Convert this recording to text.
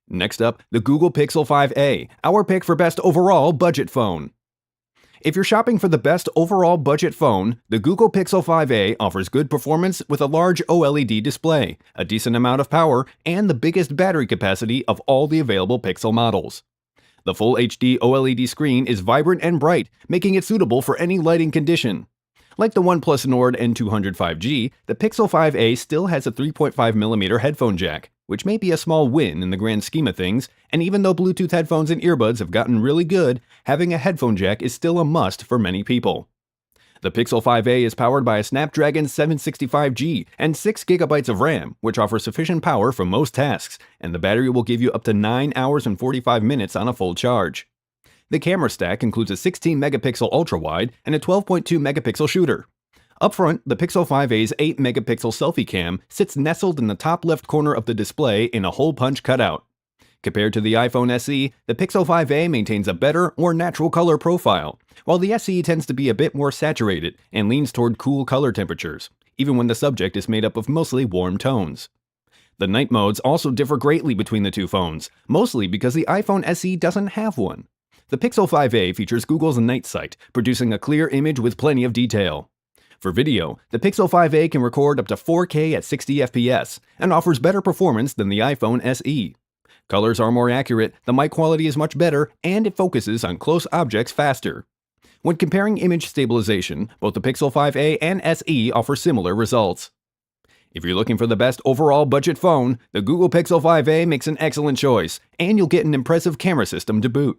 Next up, the Google Pixel 5a, our pick for best overall budget phone. If you're shopping for the best overall budget phone, the Google Pixel 5a offers good performance with a large OLED display, a decent amount of power, and the biggest battery capacity of all the available Pixel models. The full HD OLED screen is vibrant and bright, making it suitable for any lighting condition. Like the OnePlus Nord N200 5G, the Pixel 5a still has a 3.5mm headphone jack, which may be a small win in the grand scheme of things, and even though Bluetooth headphones and earbuds have gotten really good, having a headphone jack is still a must for many people. The Pixel 5a is powered by a Snapdragon 765G and 6GB of RAM, which offers sufficient power for most tasks, and the battery will give you up to 9 hours and 45 minutes on a full charge. The camera stack includes a 16-megapixel ultra-wide and a 12.2-megapixel shooter. Up front, the Pixel 5a's 8-megapixel selfie cam sits nestled in the top left corner of the display in a hole-punch cutout. Compared to the iPhone SE, the Pixel 5a maintains a better, more natural color profile, while the SE tends to be a bit more saturated and leans toward cool color temperatures, even when the subject is made up of mostly warm tones. The night modes also differ greatly between the two phones, mostly because the iPhone SE doesn't have one. The Pixel 5a features Google's Night Sight, producing a clear image with plenty of detail. For video, the Pixel 5a can record up to 4K at 60 FPS and offers better performance than the iPhone SE. Colors are more accurate, the mic quality is much better, and it focuses on close objects faster. When comparing image stabilization, both the Pixel 5a and SE offer similar results. If you're looking for the best overall budget phone, the Google Pixel 5a makes an excellent choice, and you'll get an impressive camera system to boot.